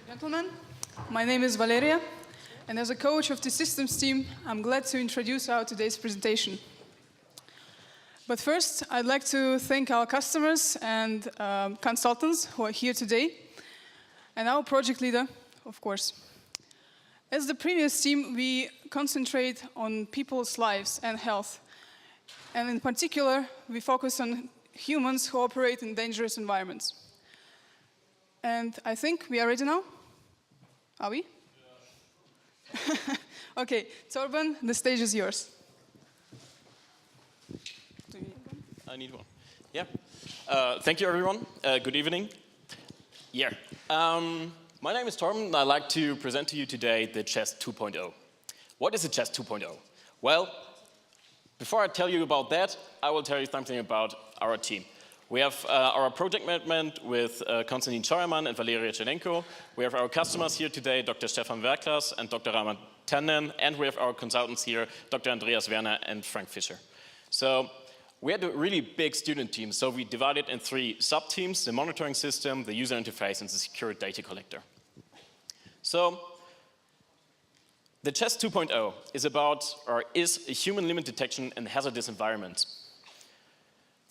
Gentlemen, my name is Valeria, and as a coach of the systems team, I'm glad to introduce our today's presentation. But first, I'd like to thank our customers and consultants who are here today, and our project leader, of course. As the previous team, we concentrate on people's lives and health, and in particular, we focus on humans who operate in dangerous environments. And I think we are ready now? Are we? Yeah. Okay, Torben, the stage is yours. I need one. Yeah. Thank you, everyone. Good evening. Yeah. My name is Torben, and I'd like to present to you today the Chest 2.0. What is a Chest 2.0? Well, before I tell you about that, I will tell you something about our team. We have our project management with Konstantin Scheuermann and Valeria Tschernenko. We have our customers here today, Dr. Stefan Werklas and Dr. Raman Tannen, and we have our consultants here, Dr. Andreas Werner and Frank Fischer. So we had a really big student team, so we divided in 3 sub-teams: the monitoring system, the user interface, and the secure data collector. So the Chest 2.0 is a human limit detection in hazardous environments.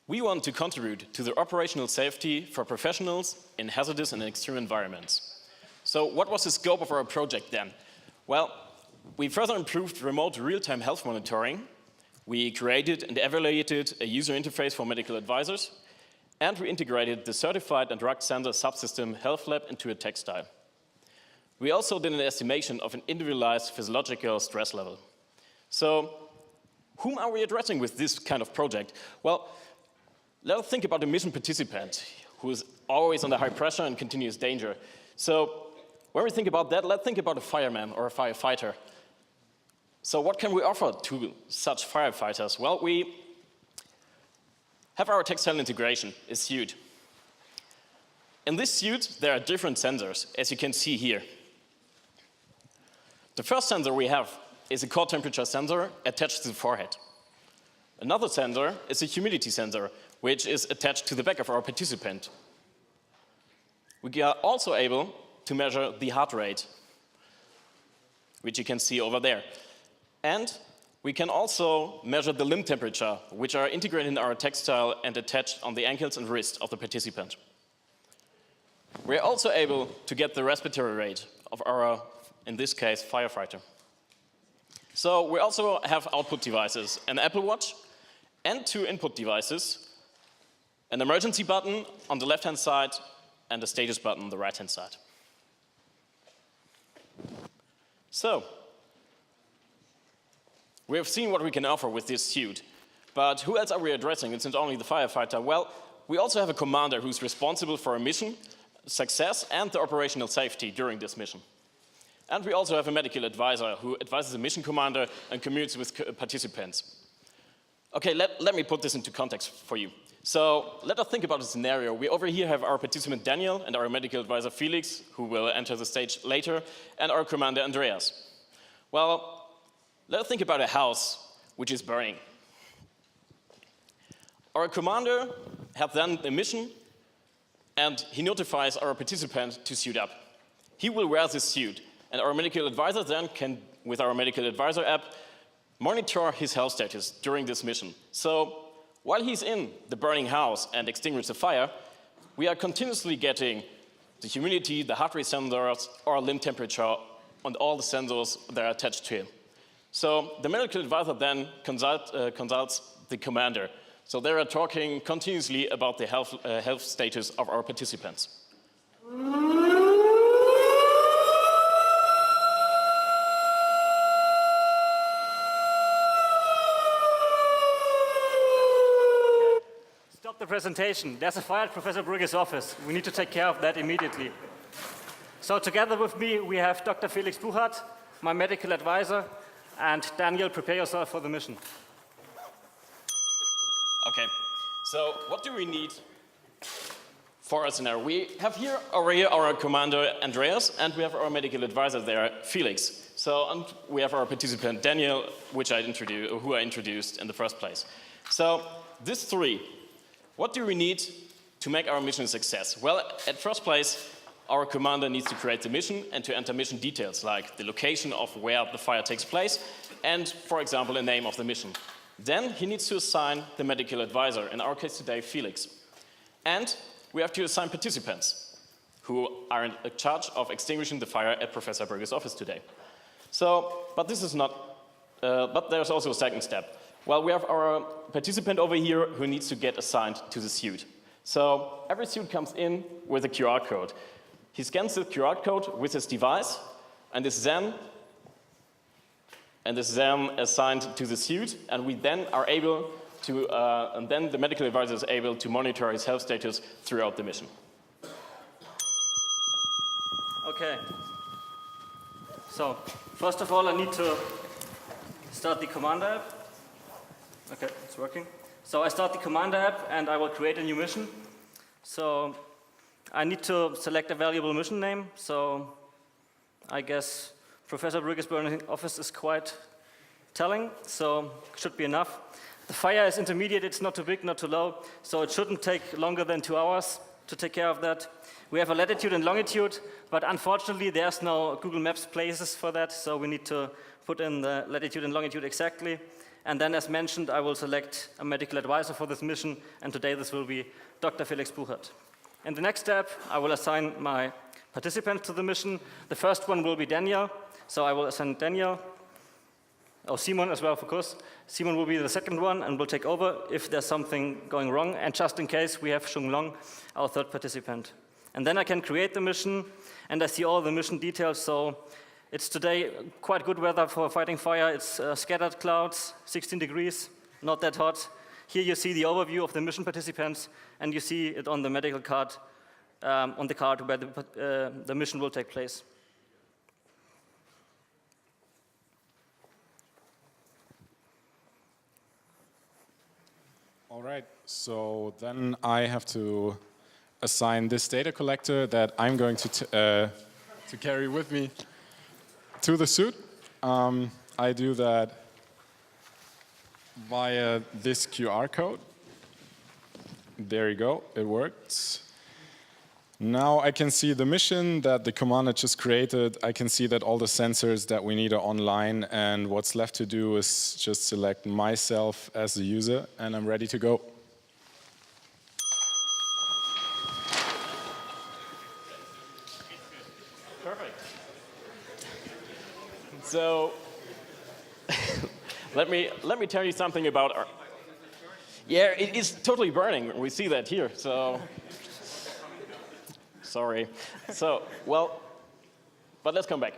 We want to contribute to the operational safety for professionals in hazardous and extreme environments. So what was the scope of our project then? Well, we further improved remote real-time health monitoring. We created and evaluated a user interface for medical advisors, and we integrated the certified and drug sensor subsystem Health Lab into a textile. We also did an estimation of an individualized physiological stress level. So whom are we addressing with this kind of project? Well, let us think about a mission participant who is always under high pressure and continuous danger. So when we think about that, let's think about a fireman or a firefighter. So what can we offer to such firefighters? Well, we have our textile integration, a suit. In this suit, there are different sensors, as you can see here. The first sensor we have is a core temperature sensor attached to the forehead. Another sensor is a humidity sensor, which is attached to the back of our participant. We are also able to measure the heart rate, which you can see over there. And we can also measure the limb temperature, which are integrated in our textile and attached on the ankles and wrists of the participant. We are also able to get the respiratory rate of our, in this case, firefighter. So we also have output devices, an Apple Watch and 2 input devices, an emergency button on the left-hand side and a status button on the right-hand side. So we have seen what we can offer with this suit, but who else are we addressing? It's not only the firefighter. Well, we also have a commander who's responsible for a mission success and the operational safety during this mission. And we also have a medical advisor who advises the mission commander and commutes with participants. Okay, let me put this into context for you. So let us think about a scenario. We over here have our participant Daniel and our medical advisor Felix, who will enter the stage later, and our commander Andreas. Well, let us think about a house which is burning. Our commander has then a mission, and he notifies our participant to suit up. He will wear this suit, and our medical advisor then can, with our medical advisor app, monitor his health status during this mission. So while he's in the burning house and extinguish the fire, we are continuously getting the humidity, the heart rate sensors, or limb temperature on all the sensors that are attached to him. So the medical advisor then consults the commander. So they are talking continuously about the health status of our participants. Stop the presentation. There's a fire at Professor Brugge's office. We need to take care of that immediately. So together with me, we have Dr. Felix Buchert, my medical advisor, and Daniel, prepare yourself for the mission. Okay, so what do we need for a scenario? We have here already our commander Andreas, and we have our medical advisor there, Felix. So and we have our participant Daniel, who I introduced in the first place. So these 3, what do we need to make our mission a success? Well, at first place, our commander needs to create the mission and to enter mission details, like the location of where the fire takes place, and, for example, the name of the mission. Then he needs to assign the medical advisor, in our case today, Felix. And we have to assign participants who are in charge of extinguishing the fire at Professor Berger's office today. But this is not, but there's also a second step. Well, we have our participant over here who needs to get assigned to the suit. So every suit comes in with a QR code. He scans the QR code with his device and is then assigned to the suit, and we then are able to, and then the medical advisor is able to monitor his health status throughout the mission. Okay. So, first of all, I need to start the Commander app. Okay, it's working. So I start the Commander app, and I will create a new mission. So I need to select a valuable mission name. So I guess Professor Brugge's burning office is quite telling, so should be enough. The fire is intermediate, it's not too big, not too low, so it shouldn't take longer than 2 hours to take care of that. We have a latitude and longitude, but unfortunately there's no Google Maps places for that, so we need to put in the latitude and longitude exactly. And then, as mentioned, I will select a medical advisor for this mission, and today this will be Dr. Felix Buchert. In the next step, I will assign my participants to the mission. The first one will be Daniel, so I will assign Daniel. Oh, Simon as well, of course. Simon will be the second one and will take over if there's something going wrong. And just in case, we have Shung Long, our third participant. And then I can create the mission, and I see all the mission details. So it's today quite good weather for fighting fire. It's scattered clouds, 16 degrees, not that hot. Here you see the overview of the mission participants, and you see it on the medical card, on the card where the mission will take place. All right, so then I have to assign this data collector that I'm going to carry with me to the suit. I do that via this QR code. There you go, it works. Now I can see the mission that the commander just created. I can see that all the sensors that we need are online, and what's left to do is just select myself as the user, and I'm ready to go. Perfect. So let me tell you something about our. Yeah, it is totally burning. We see that here. So sorry. So well, but let's come back.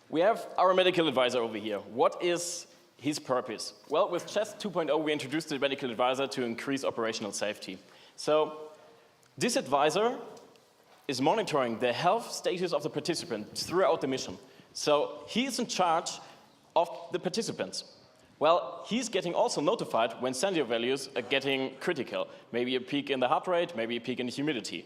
We have our medical advisor over here. What is his purpose? Well, with CHESS 2.0, we introduced the medical advisor to increase operational safety. So this advisor is monitoring the health status of the participant throughout the mission. So he is in charge of the participants. Well, he's getting also notified when sensor values are getting critical. Maybe a peak in the heart rate, maybe a peak in the humidity.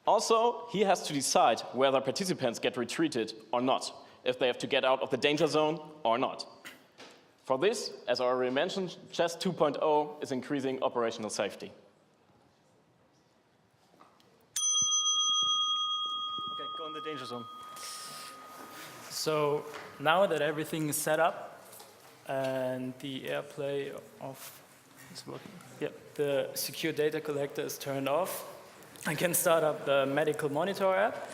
Also, he has to decide whether participants get retreated or not, if they have to get out of the danger zone or not. For this, as I already mentioned, CHESS 2.0 is increasing operational safety. Okay, go in the danger zone. So now that everything is set up and the AirPlay is working, the secure data collector is turned off, I can start up the medical monitor app.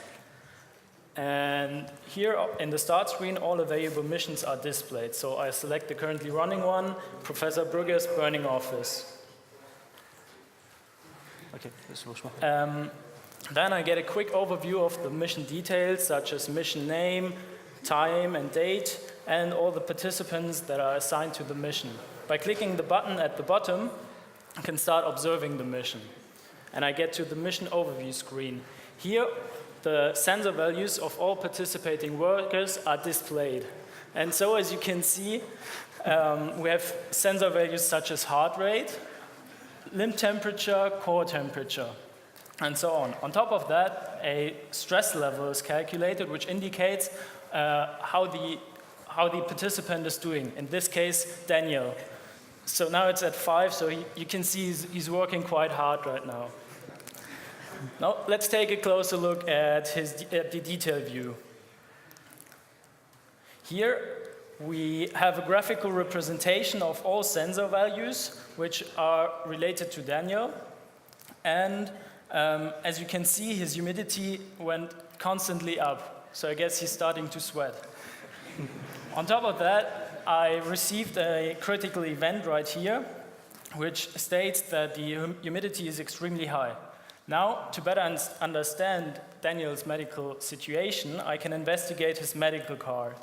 And here in the start screen, all available missions are displayed. So I select the currently running one, Professor Brugge's burning office. Okay, this will show. Then I get a quick overview of the mission details, such as mission name, time and date, and all the participants that are assigned to the mission. By clicking the button at the bottom, I can start observing the mission. And I get to the mission overview screen. Here, the sensor values of all participating workers are displayed. And so, as you can see, we have sensor values such as heart rate, limb temperature, core temperature, and so on. On top of that, a stress level is calculated, which indicates how the participant is doing. In this case, Daniel. So now it's at 5, so you can see he's working quite hard right now. Now let's take a closer look at the detail view. Here we have a graphical representation of all sensor values which are related to Daniel. And as you can see, his humidity went constantly up. So I guess he's starting to sweat. On top of that, I received a critical event right here, which states that the humidity is extremely high. Now, to better understand Daniel's medical situation, I can investigate his medical card.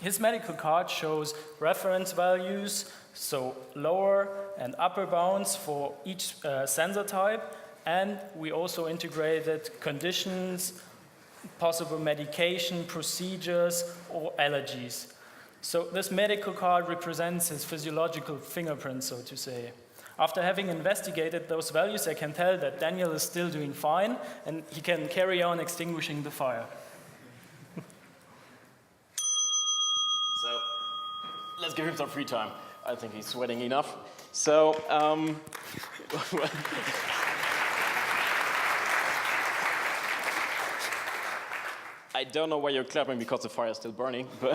His medical card shows reference values, so lower and upper bounds for each sensor type, and we also integrated conditions, possible medication, procedures, or allergies. So this medical card represents his physiological fingerprint, so to say. After having investigated those values, I can tell that Daniel is still doing fine, and he can carry on extinguishing the fire. So let's give him some free time. I think he's sweating enough. So, I don't know why you're clapping because the fire is still burning, but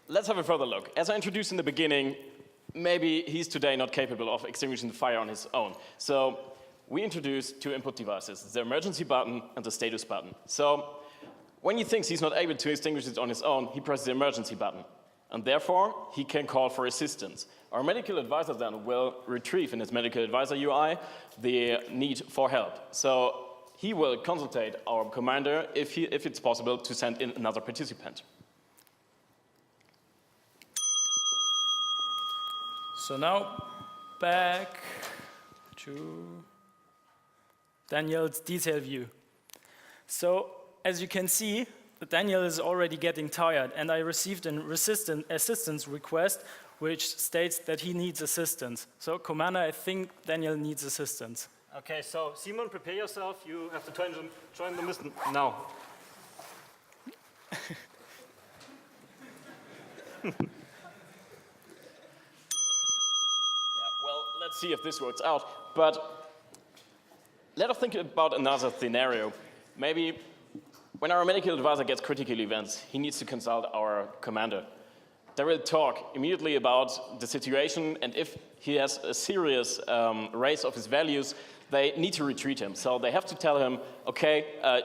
let's have a further look. As I introduced in the beginning, maybe he's today not capable of extinguishing the fire on his own. So we introduced two input devices, the emergency button and the status button. So when he thinks he's not able to extinguish it on his own, he presses the emergency button. And therefore, he can call for assistance. Our medical advisor then will retrieve in his medical advisor UI the need for help. So he will consultate our commander if it's possible to send in another participant. So now, back to Daniel's detail view. So, as you can see, Daniel is already getting tired, and I received an assistance request which states that he needs assistance. So, Commander, I think Daniel needs assistance. Okay, so Simon, prepare yourself. You have to join the mission now. Well, let's see if this works out. But let us think about another scenario. Maybe when our medical advisor gets critical events, he needs to consult our commander. They will talk immediately about the situation, and if he has a serious raise of his values, they need to retreat him. So they have to tell him, okay,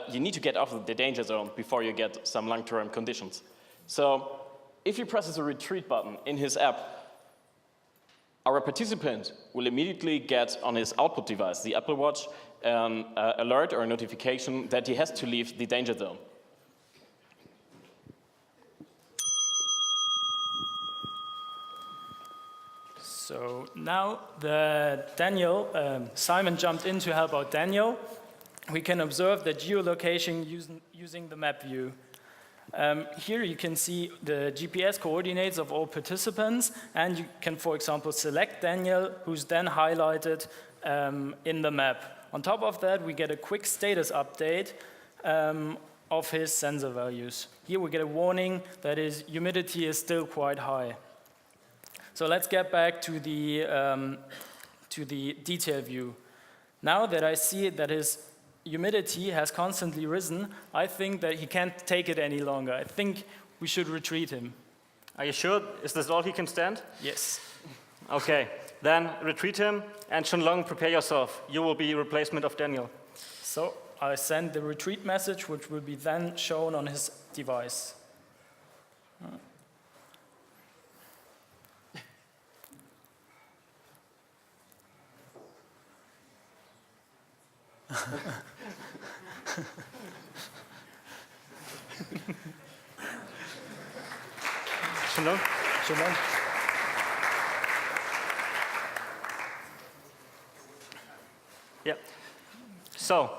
you need to get off of the danger zone before you get some long-term conditions. So if he presses the retreat button in his app, our participant will immediately get on his output device, the Apple Watch, an alert or a notification that he has to leave the danger zone. So now that Simon jumped in to help out Daniel, we can observe the geolocation using the map view. Here you can see the GPS coordinates of all participants, and you can, for example, select Daniel, who's then highlighted in the map. On top of that, we get a quick status update of his sensor values. Here we get a warning that his humidity is still quite high. So let's get back to the detail view. Now that I see that his humidity has constantly risen, I think that he can't take it any longer. I think we should retreat him. Are you sure? Is this all he can stand? Yes. Okay, then retreat him, and Shenlong, prepare yourself. You will be replacement of Daniel. So I send the retreat message, which will be then shown on his device. Shenlong? Shenlong? Yeah. So,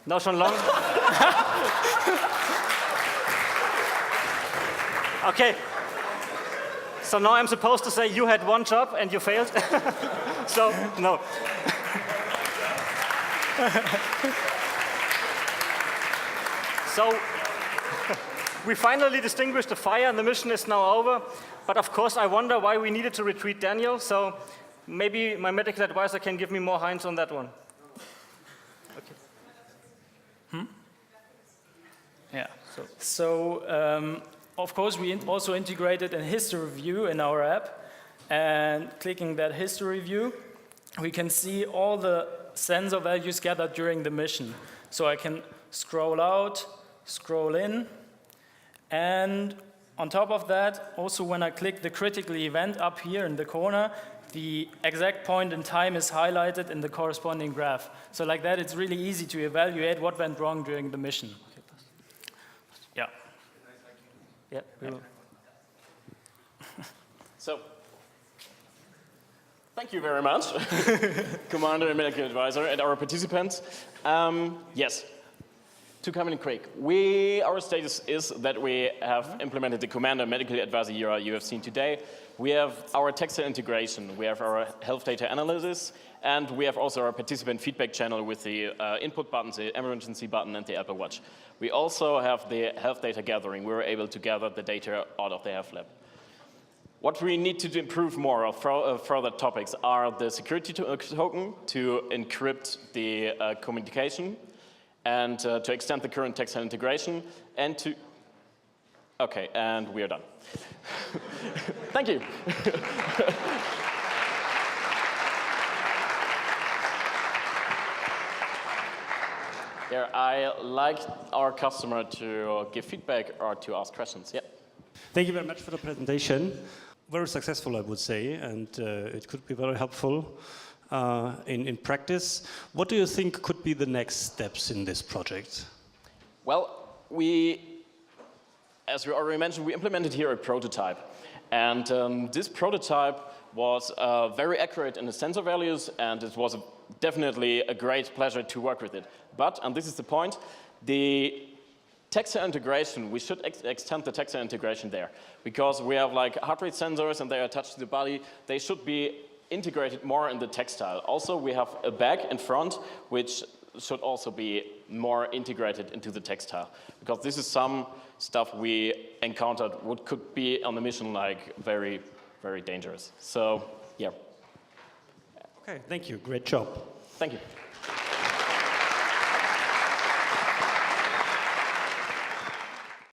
now Shenlong. Okay. So now I'm supposed to say you had one job and you failed? So, no. So, We finally distinguished the fire and the mission is now over. But of course, I wonder why we needed to retreat Daniel. So maybe my medical advisor can give me more hints on that one. Okay. Yeah. So of course, we also integrated a history view in our app. And clicking that history view, we can see all the sensor values gathered during the mission. So I can scroll out, scroll in, and on top of that, also when I click the critical event up here in the corner, the exact point in time is highlighted in the corresponding graph. So like that, it's really easy to evaluate what went wrong during the mission. Yeah. Yeah, we will. So, thank you very much, Commander and Medical Advisor, and our participants. Yes, to come in quick. Our status is that we have implemented the Commander and Medical Advisor you have seen today. We have our textile integration, we have our health data analysis, and we have also our participant feedback channel with the input buttons, the emergency button, and the Apple Watch. We also have the health data gathering. We were able to gather the data out of the health lab. What we need to improve more of further topics are the security token to encrypt the communication and to extend the current textile integration and to... Okay, and we are done. Thank you. Yeah, I like our customer to give feedback or to ask questions. Yeah. Thank you very much for the presentation. Very successful, I would say, and it could be very helpful in practice. What do you think could be the next steps in this project? Well, as we already mentioned, we implemented here a prototype. And this prototype was very accurate in the sensor values, and it was definitely a great pleasure to work with it. But, and this is the point, the textile integration, we should extend the textile integration there. Because we have like heart rate sensors and they are attached to the body, they should be integrated more in the textile. Also, we have a bag in front, which should also be more integrated into the textile. Because this is some stuff we encountered what could be on the mission like very, very dangerous. So, yeah. Okay, thank you. Great job. Thank you.